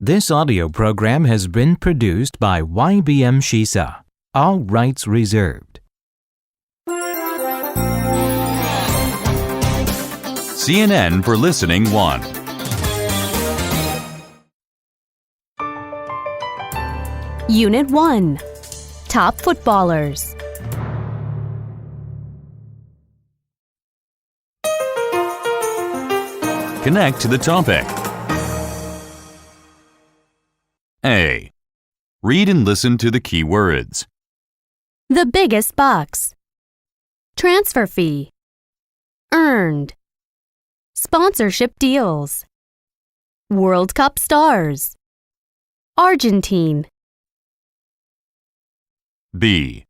This audio program has been produced by YBM Shisa. All rights reserved. CNN for Listening 1. Unit 1. Top Footballers. Connect to the topic. A. Read and listen to the key words. The biggest bucks. Transfer fee. Earned. Sponsorship deals. World Cup stars. Argentine. B.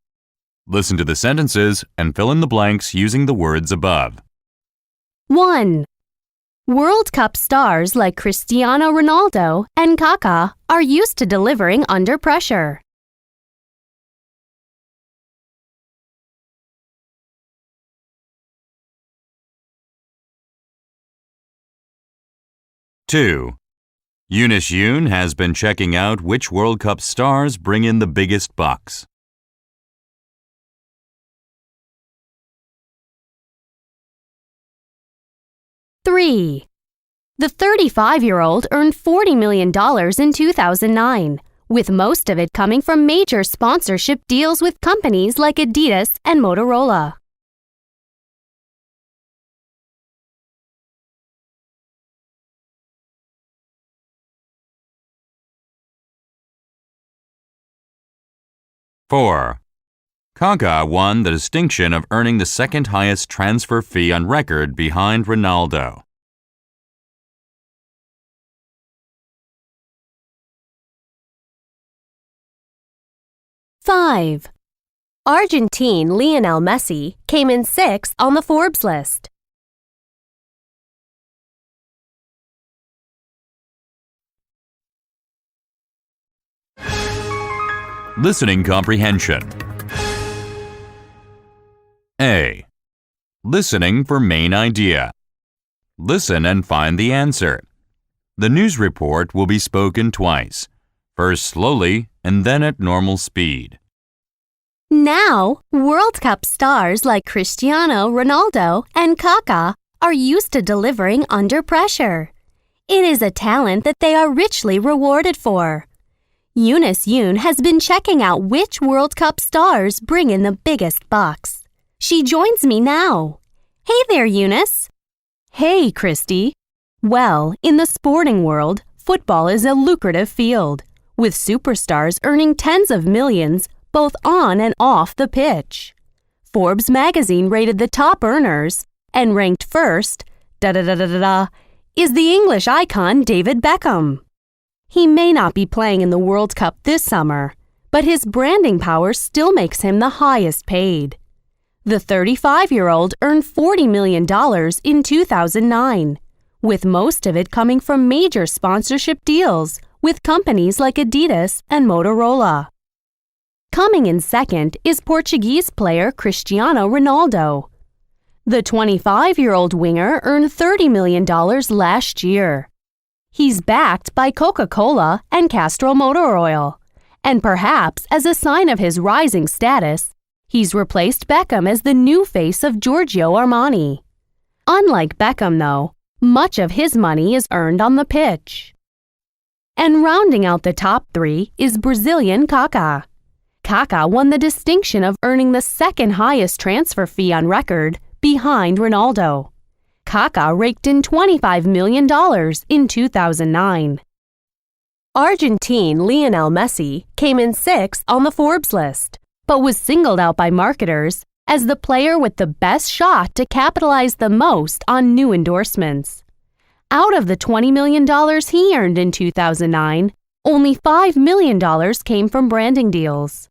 Listen to the sentences and fill in the blanks using the words above. 1. World Cup stars like Cristiano Ronaldo and Kaká are used to delivering under pressure. 2. Eunice Yoon has been checking out which World Cup stars bring in the biggest bucks. 3. The 35-year-old earned $40 million in 2009, with most of it coming from major sponsorship deals with companies like Adidas and Motorola. 4. Kaká won the distinction of earning the second highest transfer fee on record behind Ronaldo. 5. Argentine Lionel Messi came in 6th on the Forbes list. 6. Listening comprehension. A. Listening for main idea. Listen and find the answer. The news report will be spoken twice, first slowly and then at normal speed. Now, World Cup stars like Cristiano Ronaldo and Kaká are used to delivering under pressure. It is a talent that they are richly rewarded for. Eunice Yoon has been checking out which World Cup stars bring in the biggest bucks. She joins me now. Hey there, Eunice. Hey, Christy. Well, in the sporting world, football is a lucrative field, with superstars earning tens of millions both on and off the pitch. Forbes magazine rated the top earners, and ranked first, is the English icon David Beckham. He may not be playing in the World Cup this summer, but his branding power still makes him the highest paid. The 35-year-old earned $40 million in 2009, with most of it coming from major sponsorship deals with companies like Adidas and Motorola. Coming in second is Portuguese player Cristiano Ronaldo. The 25-year-old winger earned $30 million last year. He's backed by Coca-Cola and Castrol Motor Oil, and perhaps as a sign of his rising status, he's replaced Beckham as the new face of Giorgio Armani. Unlike Beckham, though, much of his money is earned on the pitch. And rounding out the top 3 is Brazilian Kaká. Kaká won the distinction of earning the second highest transfer fee on record behind Ronaldo. Kaká raked in $25 million in 2009. Argentine Lionel Messi came in 6th on the Forbes list, but was singled out by marketers as the player with the best shot to capitalize the most on new endorsements. Out of the $20 million he earned in 2009, only $5 million came from branding deals.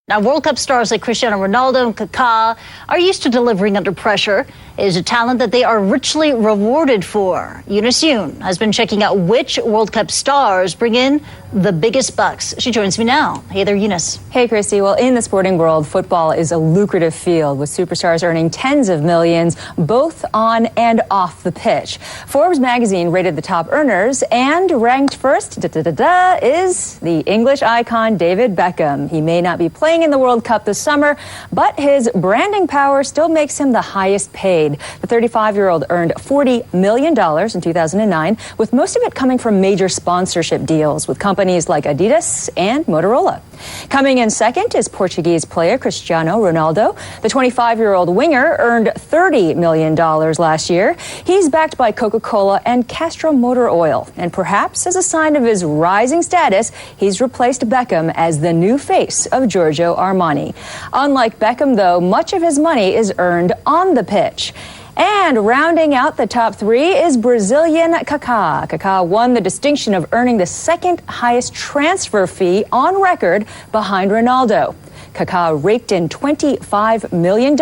Now, World Cup stars like Cristiano Ronaldo and Kaká are used to delivering under pressure. It is a talent that they are richly rewarded for. Eunice Yoon has been checking out which World Cup stars bring in the biggest bucks. She joins me now. Hey there, Eunice. Hey, Christy. Well, in the sporting world, football is a lucrative field with superstars earning tens of millions, both on and off the pitch. Forbes magazine rated the top earners, and ranked first is the English icon David Beckham. He may not be playing in the World Cup this summer, but his branding power still makes him the highest paid. The 35-year-old earned $40 million in 2009, with most of it coming from major sponsorship deals with companies like Adidas and Motorola. Coming in second is Portuguese player Cristiano Ronaldo. The 25-year-old winger earned $30 million last year. He's backed by Coca-Cola and Castro Motor Oil. And perhaps as a sign of his rising status, he's replaced Beckham as the new face of Giorgio Armani. Unlike Beckham, though, much of his money is earned on the pitch. And rounding out the top three is Brazilian Kaká. Kaká won the distinction of earning the second highest transfer fee on record behind Ronaldo. Kaká raked in $25 million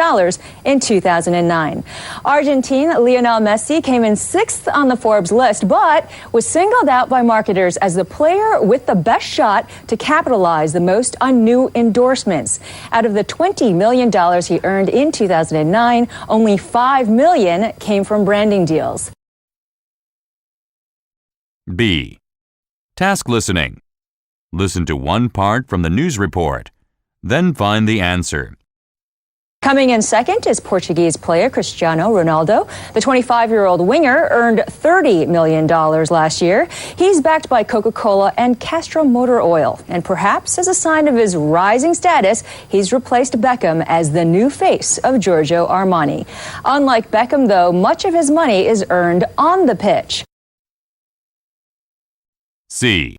in 2009. Argentine Lionel Messi came in sixth on the Forbes list, but was singled out by marketers as the player with the best shot to capitalize the most on new endorsements. Out of the $20 million he earned in 2009, only $5 million came from branding deals. B. Task listening. Listen to one part from the news report. Then find the answer. Coming in second is Portuguese player Cristiano Ronaldo. The 25-year-old winger earned $30 million last year. He's backed by Coca-Cola and Castro Motor Oil. And perhaps as a sign of his rising status, he's replaced Beckham as the new face of Giorgio Armani. Unlike Beckham, though, much of his money is earned on the pitch. C.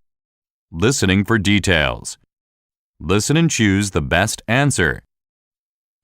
Listening for details. Listen and choose the best answer.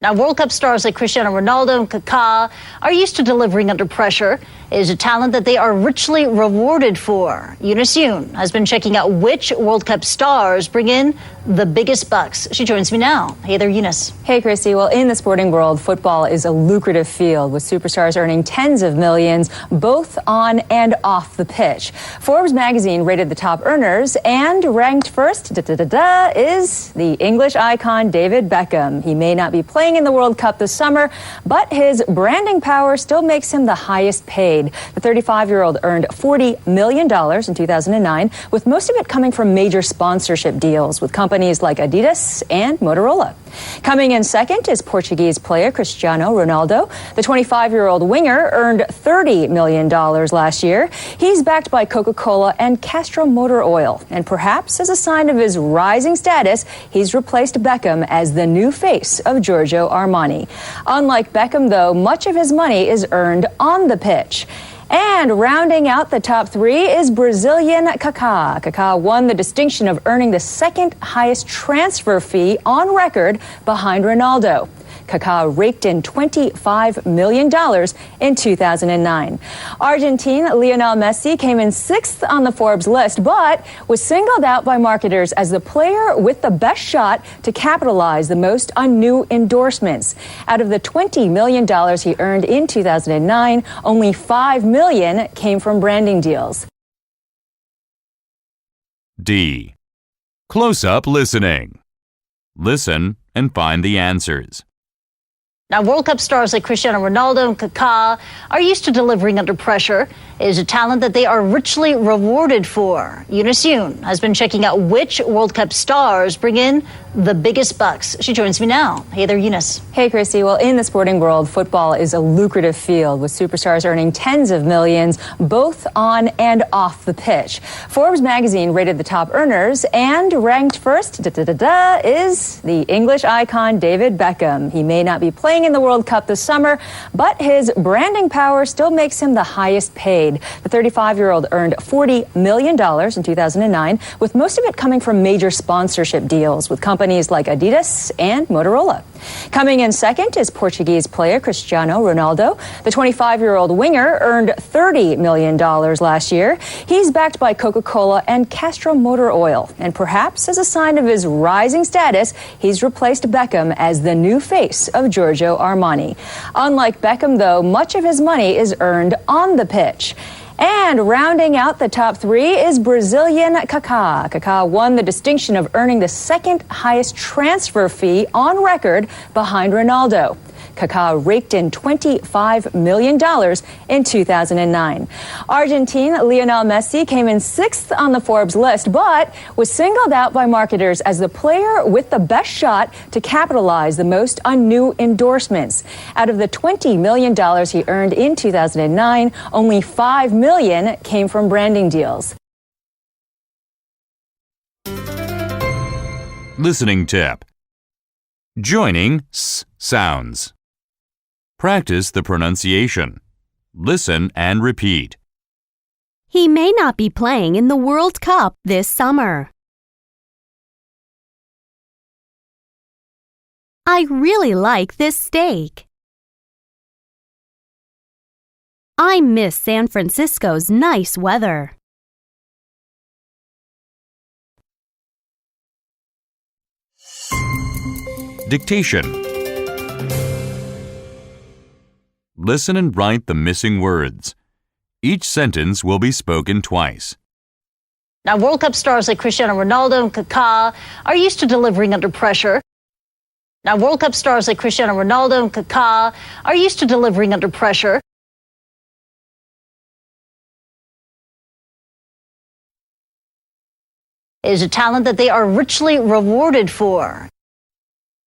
Now, World Cup stars like Cristiano Ronaldo and Kaká are used to delivering under pressure. It is a talent that they are richly rewarded for. Eunice Yoon has been checking out which World Cup stars bring in the biggest bucks. She joins me now. Hey there, Eunice. Hey, Christy. Well, in the sporting world, football is a lucrative field with superstars earning tens of millions, both on and off the pitch. Forbes magazine rated the top earners, and ranked first is the English icon David Beckham. He may not be playing in the World Cup this summer, but his branding power still makes him the highest paid. The 35-year-old earned $40 million in 2009, with most of it coming from major sponsorship deals with companies like Adidas and Motorola. Coming in second is Portuguese player Cristiano Ronaldo. The 25-year-old winger earned $30 million last year. He's backed by Coca-Cola and Castro Motor Oil. And perhaps as a sign of his rising status, he's replaced Beckham as the new face of Giorgio Armani. Unlike Beckham, though, much of his money is earned on the pitch. And rounding out the top three is Brazilian Kaká. Kaká won the distinction of earning the second highest transfer fee on record behind Ronaldo. Kaká raked in $25 million in 2009. Argentine Lionel Messi came in sixth on the Forbes list, but was singled out by marketers as the player with the best shot to capitalize the most on new endorsements. Out of the $20 million he earned in 2009, only $5 million came from branding deals. D. Close-up listening. Listen and find the answers. Now, World Cup stars like Cristiano Ronaldo and Kaká are used to delivering under pressure. It is a talent that they are richly rewarded for. Eunice Yoon has been checking out which World Cup stars bring in the biggest bucks. She joins me now. Hey there, Eunice. Hey, Christy. Well, in the sporting world, football is a lucrative field with superstars earning tens of millions, both on and off the pitch. Forbes magazine rated the top earners, and ranked first is the English icon David Beckham. He may not be playing in the World Cup this summer, but his branding power still makes him the highest paid. paid. The 35-year-old earned $40 million in 2009, with most of it coming from major sponsorship deals with companies like Adidas and Motorola. Coming in second is Portuguese player Cristiano Ronaldo. The 25-year-old winger earned $30 million last year. He's backed by Coca-Cola and Castro Motor Oil. And perhaps as a sign of his rising status, he's replaced Beckham as the new face of Giorgio Armani. Unlike Beckham, though, much of his money is earned on the pitch. And rounding out the top three is Brazilian Kaká. Kaká won the distinction of earning the second highest transfer fee on record behind Ronaldo. Kaká raked in $25 million in 2009. Argentine Lionel Messi came in sixth on the Forbes list, but was singled out by marketers as the player with the best shot to capitalize the most on new endorsements. Out of the $20 million he earned in 2009, only $5 million came from branding deals. Listening tip. Joining s sounds. Practice the pronunciation. Listen and repeat. He may not be playing in the World Cup this summer. I really like this steak. I miss San Francisco's nice weather. Dictation. Listen and write the missing words. Each sentence will be spoken twice. Now, World Cup stars like Cristiano Ronaldo and Kaká are used to delivering under pressure. Now, World Cup stars like Cristiano Ronaldo and Kaká are used to delivering under pressure. It is a talent that they are richly rewarded for.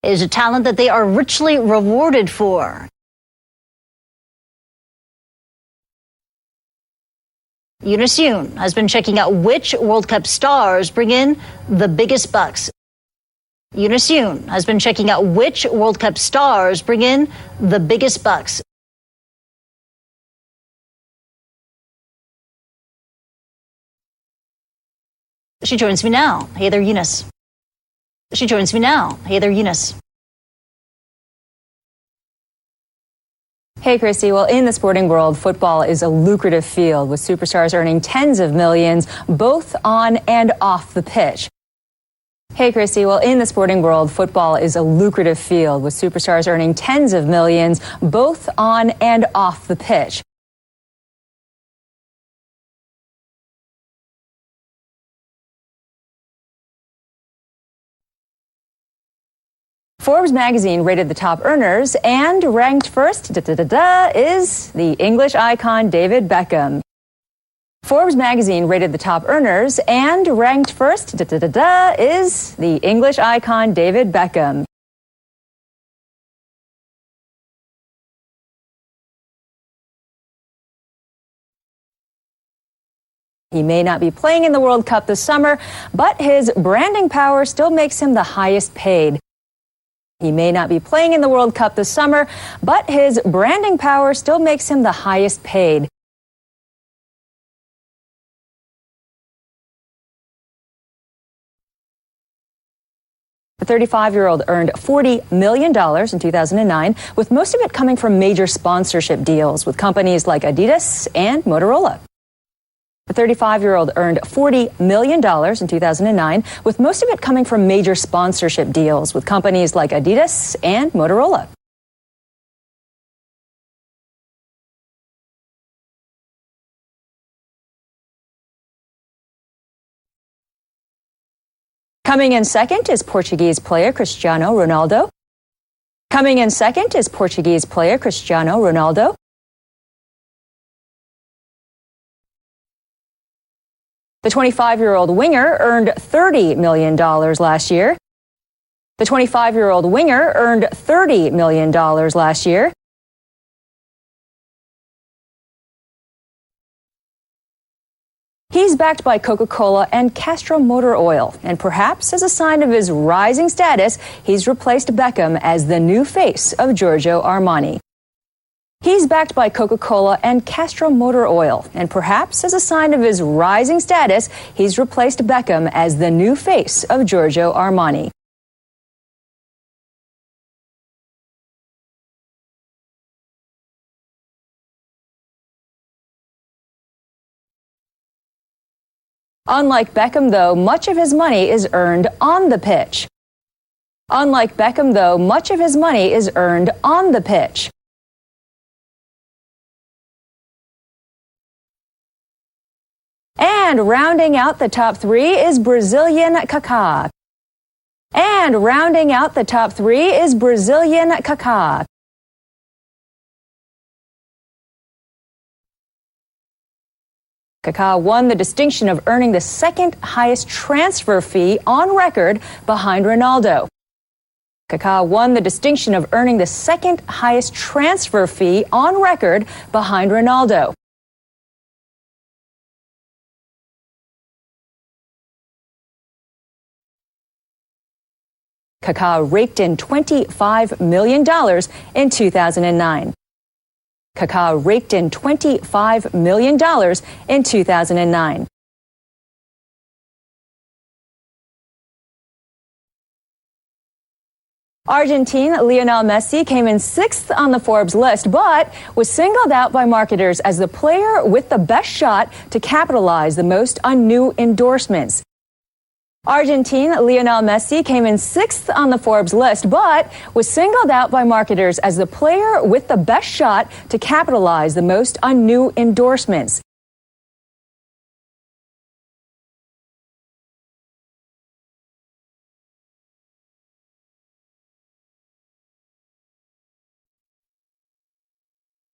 It is a talent that they are richly rewarded for. Eunice Yoon has been checking out which World Cup stars bring in the biggest bucks. Eunice Yoon has been checking out which World Cup stars bring in the biggest bucks. She joins me now. Hey there, Eunice. She joins me now. Hey there, Eunice. Hey, Christy. Well, in the sporting world, football is a lucrative field with superstars earning tens of millions, both on and off the pitch. Hey, Christy. Well, in the sporting world, football is a lucrative field with superstars earning tens of millions, both on and off the pitch. Forbes magazine rated the top earners, and ranked first is the English icon David Beckham. Forbes magazine rated the top earners, and ranked first is the English icon David Beckham. He may not be playing in the World Cup this summer, but his branding power still makes him the highest paid. He may not be playing in the World Cup this summer, but his branding power still makes him the highest paid. The 35-year-old earned $40 million in 2009, with most of it coming from major sponsorship deals with companies like Adidas and Motorola. The 35-year-old earned $40 million in 2009, with most of it coming from major sponsorship deals with companies like Adidas and Motorola. Coming in second is Portuguese player Cristiano Ronaldo. Coming in second is Portuguese player Cristiano Ronaldo. The 25-year-old winger earned $30 million last year. The 25-year-old winger earned $30 million last year. He's backed by Coca-Cola and Castro Motor Oil, and perhaps as a sign of his rising status, he's replaced Beckham as the new face of Giorgio Armani. He's backed by Coca-Cola and Castro Motor Oil, and perhaps as a sign of his rising status, he's replaced Beckham as the new face of Giorgio Armani. Unlike Beckham, though, much of his money is earned on the pitch. Unlike Beckham, though, much of his money is earned on the pitch. And rounding out the top three is Brazilian Kaká. And rounding out the top three is Brazilian Kaká. Kaká won the distinction of earning the second highest transfer fee on record behind Ronaldo. Kaká won the distinction of earning the second highest transfer fee on record behind Ronaldo. Kaká raked in $25 million in 2009. Kaká raked in $25 million in 2009. Argentine Lionel Messi came in 6th on the Forbes list, but was singled out by marketers as the player with the best shot to capitalize the most on new endorsements. Argentine Lionel Messi came in 6th on the Forbes list, but was singled out by marketers as the player with the best shot to capitalize the most on new endorsements.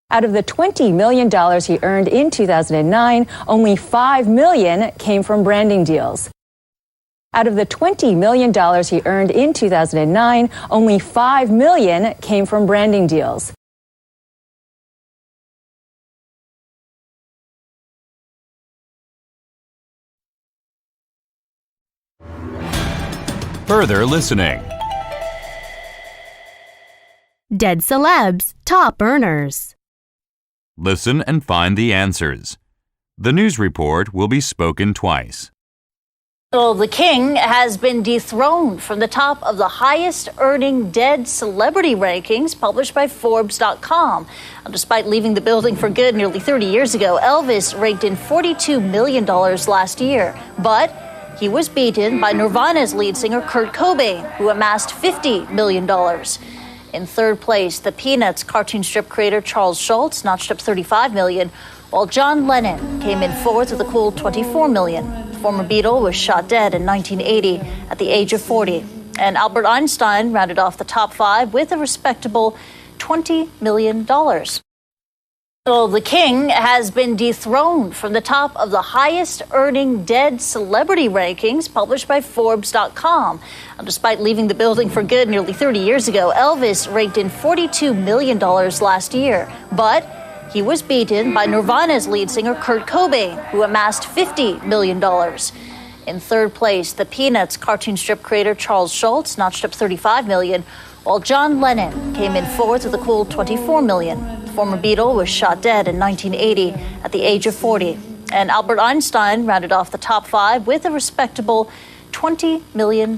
Out of the $20 million he earned in 2009, only $5 million came from branding deals. Out of the $20 million he earned in 2009, only $5 million came from branding deals. Further listening. Dead celebs, top earners. Listen and find the answers. The news report will be spoken twice. Well, the king has been dethroned from the top of the highest earning dead celebrity rankings published by Forbes.com. Despite leaving the building for good nearly 30 years ago, Elvis raked in $42 million last year. But he was beaten by Nirvana's lead singer Kurt Cobain, who amassed $50 million. In third place, the Peanuts cartoon strip creator Charles Schulz notched up $35 million, while John Lennon came in fourth with a cool $24 million. The former Beatle was shot dead in 1980 at the age of 40. And Albert Einstein rounded off the top five with a respectable $20 million. Well, the king has been dethroned from the top of the highest earning dead celebrity rankings published by Forbes.com. Despite leaving the building for good nearly 30 years ago, Elvis raked in $42 million last year. But he was beaten by Nirvana's lead singer Kurt Cobain, who amassed $50 million. In third place, the Peanuts cartoon strip creator Charles Schulz notched up $35 million, while John Lennon came in fourth with a cool $24 million. The former Beatle was shot dead in 1980 at the age of 40. And Albert Einstein rounded off the top five with a respectable $20 million.